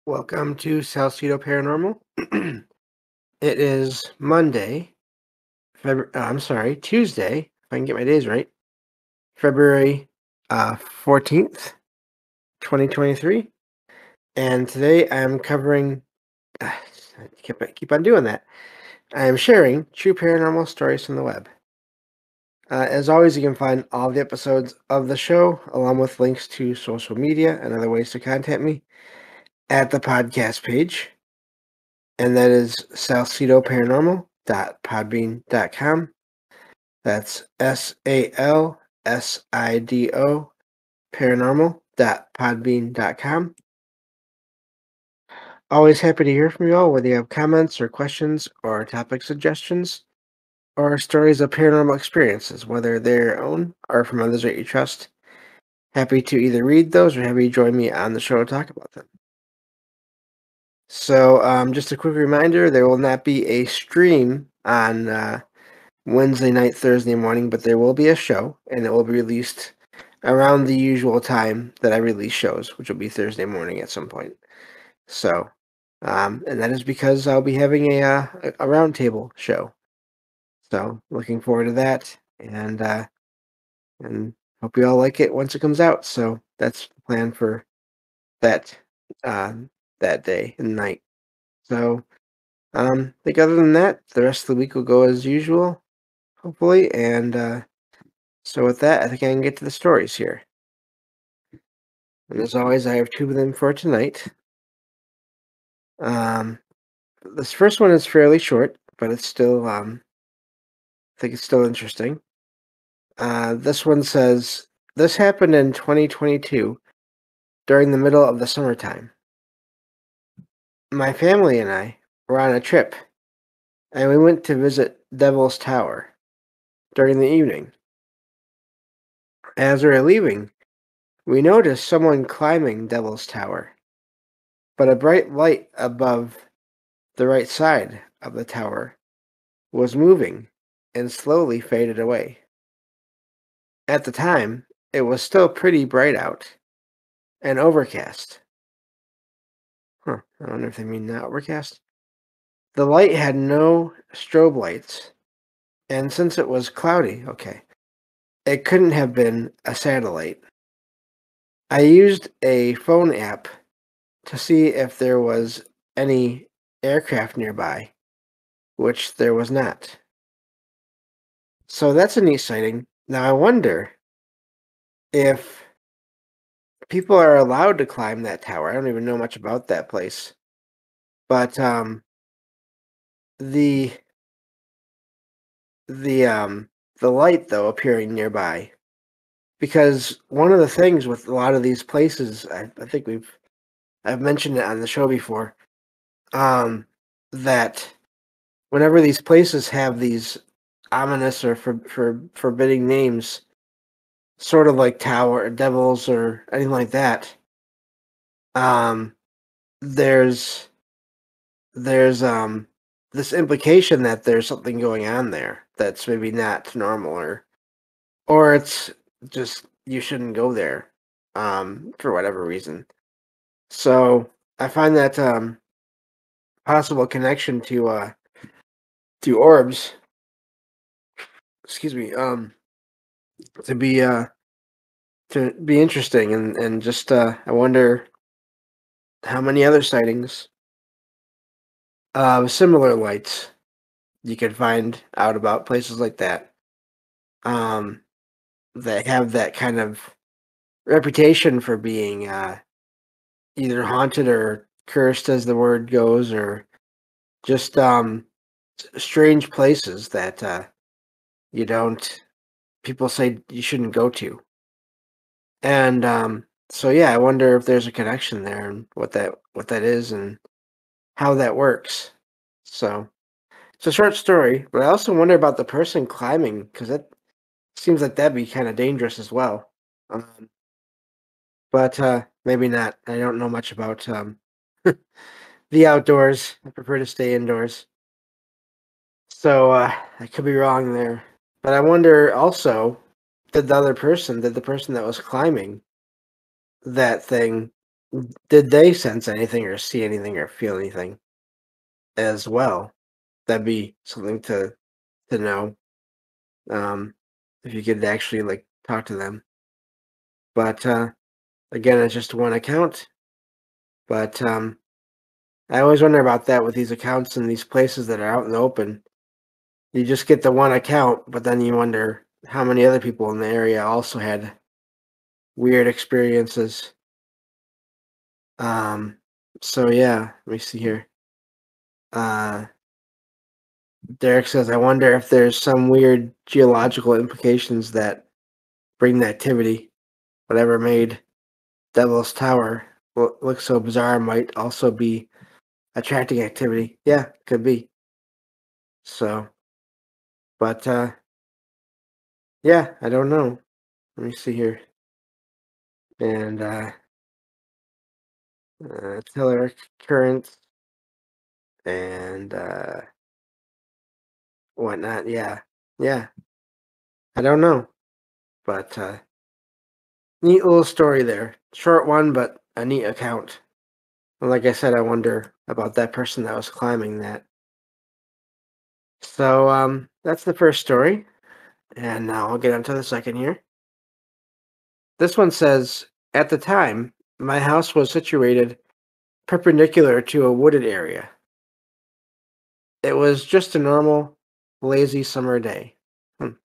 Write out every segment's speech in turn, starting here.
Welcome to Salcedo Paranormal. It is Monday, Tuesday, if I can get my days right, February 14th, 2023. And today I'm covering, I keep on doing that. I am sharing true paranormal stories from the web. As always, you can find all the episodes of the show, along with links to social media and other ways to contact me, at the podcast page. And that is salcidoparanormal.podbean.com. That's SALSIDO paranormal.podbean.com. Always happy to hear from you all, whether you have comments or questions or topic suggestions or stories of paranormal experiences, whether they're your own or from others that you trust. Happy to either read those or have you join me on the show to talk about them. So, just a quick reminder, there will not be a stream on Wednesday night, Thursday morning, but there will be a show, and it will be released around the usual time that I release shows, which will be Thursday morning at some point. So, and that is because I'll be having a roundtable show. So, looking forward to that, and hope you all like it once it comes out. So that's the plan for that that day and night. So, I think other than that, the rest of the week will go as usual, hopefully, and so with that, I think I can get to the stories here. And as always, I have two of them for tonight. Um, this first one is fairly short, but it's still, I think it's still interesting. This one says, this happened in 2022 during the middle of the summertime. My family and I were on a trip, and we went to visit Devil's Tower during the evening. As we were leaving, we noticed someone climbing Devil's Tower, but a bright light above the right side of the tower was moving and slowly faded away. At the time, it was still pretty bright out and overcast. I wonder if they mean not overcast. The light had no strobe lights, and since it was cloudy, it couldn't have been a satellite. I used a phone app to see if there was any aircraft nearby, which there was not. So that's a neat sighting. Now I wonder if people are allowed to climb that tower. I don't even know much about that place. But the the light though appearing nearby, because one of the things with a lot of these places, I think I've mentioned it on the show before, that whenever these places have these ominous or forbidding names, sort of like Tower or Devils or anything like that, there's this implication that there's something going on there that's maybe not normal, or it's just you shouldn't go there for whatever reason. So I find that possible connection to orbs, excuse me, to be interesting, and just I wonder how many other sightings of similar lights you could find out about places like that, um, that have that kind of reputation for being either haunted or cursed, as the word goes, or just strange places that you don't people say you shouldn't go to. And so yeah, I wonder if there's a connection there and what that is and how that works. So it's a short story, but I also wonder about the person climbing, because that seems like that'd be kind of dangerous as well. Um, but maybe not. I don't know much about the outdoors. I prefer to stay indoors. So I could be wrong there. But I wonder also, did the person that was climbing that thing Did they sense anything or see anything or feel anything as well? That'd be something to know, um, if you could actually, like, talk to them. But, again, it's just one account, but, I always wonder about that with these accounts in these places that are out in the open. You just get the one account, but then you wonder how many other people in the area also had weird experiences. Um, so yeah, let me see here. Uh, Derek says, I wonder if there's some weird geological implications that bring the activity. Whatever made Devil's Tower look so bizarre might also be attracting activity. Yeah, could be. So, but yeah, I don't know. Let me see here. And telluric currents and whatnot. Yeah, yeah. I don't know, but neat little story there. Short one, but a neat account. And like I said, I wonder about that person that was climbing that. So that's the first story, and now I'll get on to the second here. This one says, at the time, my house was situated perpendicular to a wooded area. It was just a normal, lazy summer day.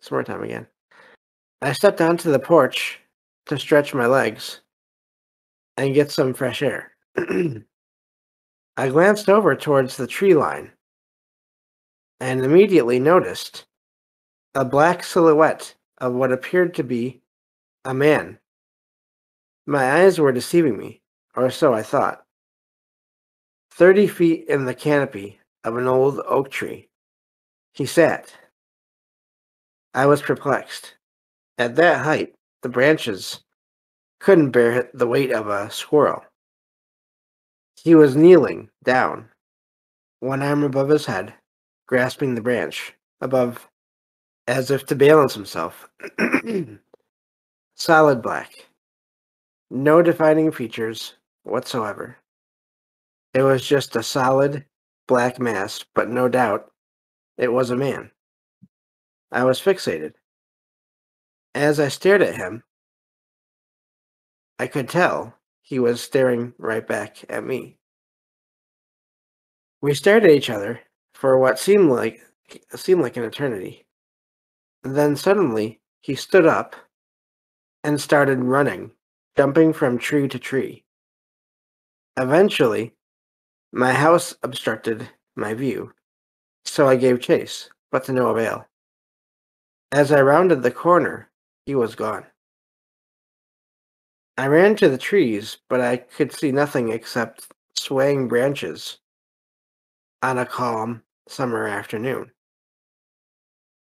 Summertime again. I stepped onto the porch to stretch my legs and get some fresh air. I glanced over towards the tree line and immediately noticed a black silhouette of what appeared to be a man. My eyes were deceiving me, or so I thought. 30 feet in the canopy of an old oak tree, he sat. I was perplexed. At that height, the branches couldn't bear the weight of a squirrel. He was kneeling down, one arm above his head, grasping the branch above as if to balance himself. Solid black. No defining features whatsoever. It was just a solid black mass, but no doubt it was a man. I was fixated. As I stared at him, I could tell he was staring right back at me. We stared at each other for what seemed like an eternity. Then suddenly he stood up and started running, jumping from tree to tree. Eventually, my house obstructed my view, so I gave chase, but to no avail. As I rounded the corner, he was gone. I ran to the trees, but I could see nothing except swaying branches on a calm summer afternoon.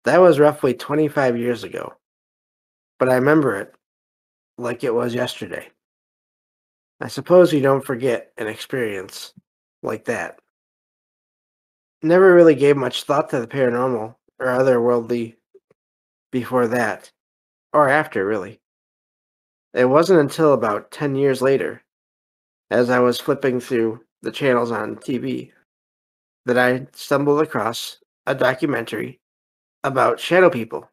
That was roughly 25 years ago, but I remember it like it was yesterday. I suppose you don't forget an experience like that. Never really gave much thought to the paranormal or otherworldly before that, or after, really. It wasn't until about 10 years later, as I was flipping through the channels on TV, that I stumbled across a documentary about shadow people.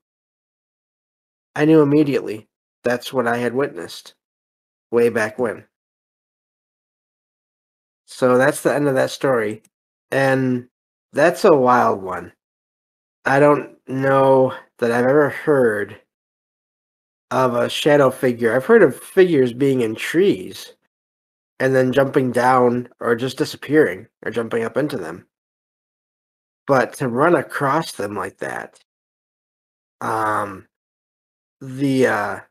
I knew immediately that's what I had witnessed way back when. So that's the end of that story. And that's a wild one. I don't know that I've ever heard of a shadow figure. I've heard of figures being in trees and then jumping down or just disappearing or jumping up into them. But to run across them like that, um, the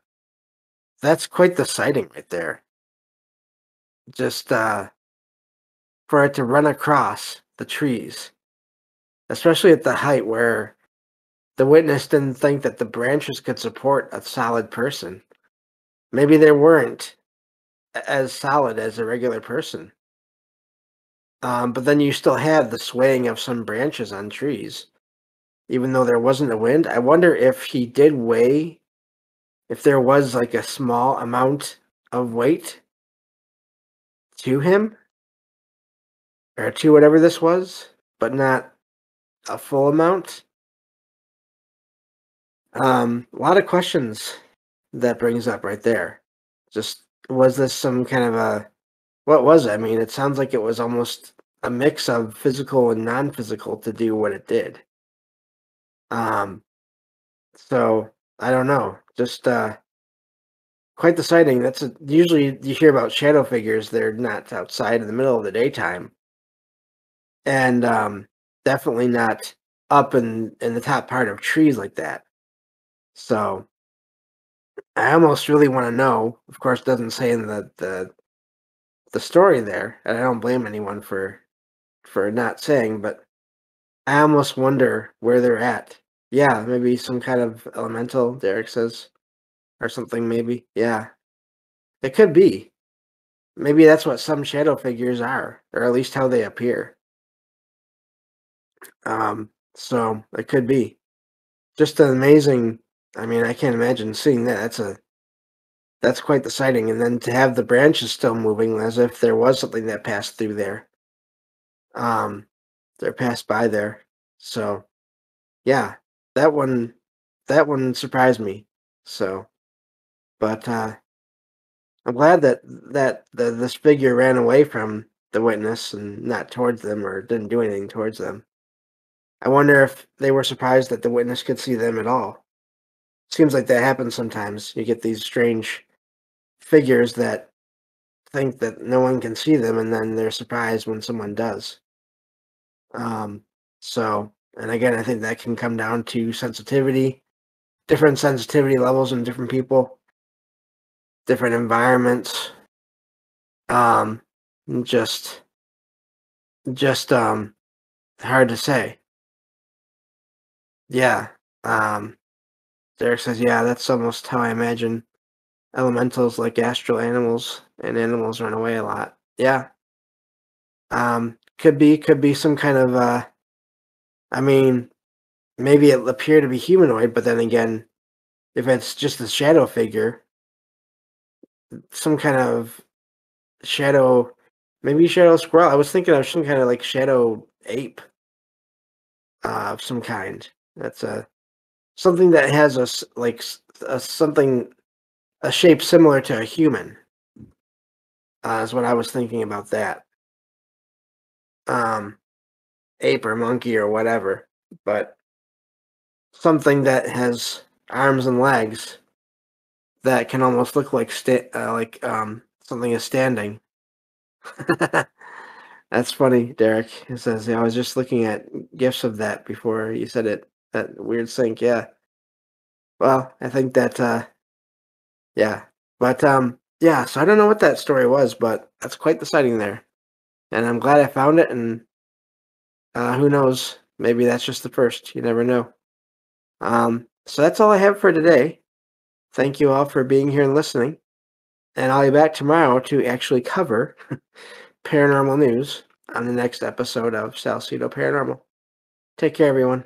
that's quite the sighting right there. Just for it to run across the trees, especially at the height where the witness didn't think that the branches could support a solid person. Maybe they weren't as solid as a regular person. But then you still have the swaying of some branches on trees, even though there wasn't a wind. I wonder if he did weigh, if there was like a small amount of weight to him or to whatever this was, but not a full amount. A lot of questions that brings up right there. Just was this some kind of a what was it? I mean, it sounds like it was almost a mix of physical and non-physical to do what it did. Um, so I don't know. Just quite the sighting. Usually you hear about shadow figures. They're not outside in the middle of the daytime, and definitely not up in the top part of trees like that. So I almost really want to know. Of course, it doesn't say in the story there, and I don't blame anyone for not saying, but I almost wonder where they're at. Yeah, maybe some kind of elemental, Derek says, or something. Maybe. Yeah, it could be. Maybe that's what some shadow figures are, or at least how they appear. So it could be just an amazing. I mean, I can't imagine seeing that. That's quite the sighting, and then to have the branches still moving as if there was something that passed through there. Um, they passed by there. So yeah, that one, that one surprised me. So, but I'm glad that this figure ran away from the witness and not towards them or didn't do anything towards them. I wonder if they were surprised that the witness could see them at all. Seems like that happens sometimes. You get these strange figures that think that no one can see them, and then they're surprised when someone does. Um, and again, I think that can come down to sensitivity, different sensitivity levels in different people, different environments. Um, just, just hard to say. Yeah. Um, Derek says, yeah, that's almost how I imagine elementals like astral animals, and animals run away a lot. Yeah. Could be some kind of I mean, maybe it appear to be humanoid, but then again, if it's just a shadow figure, some kind of shadow, maybe shadow squirrel. I was thinking of some kind of like shadow ape of some kind. That's a something that has something a shape similar to a human. Is what I was thinking about that. Um, Ape or monkey or whatever, but something that has arms and legs that can almost look like something is standing. That's funny, Derek. He says, "Yeah, I was just looking at gifs of that before you said it. That weird sync, yeah. Well, I think that, yeah. But, yeah, so I don't know what that story was, but that's quite the sighting there. And I'm glad I found it, and who knows? Maybe that's just the first. You never know. So that's all I have for today. Thank you all for being here and listening. And I'll be back tomorrow to actually cover paranormal news on the next episode of Salcedo Paranormal. Take care, everyone.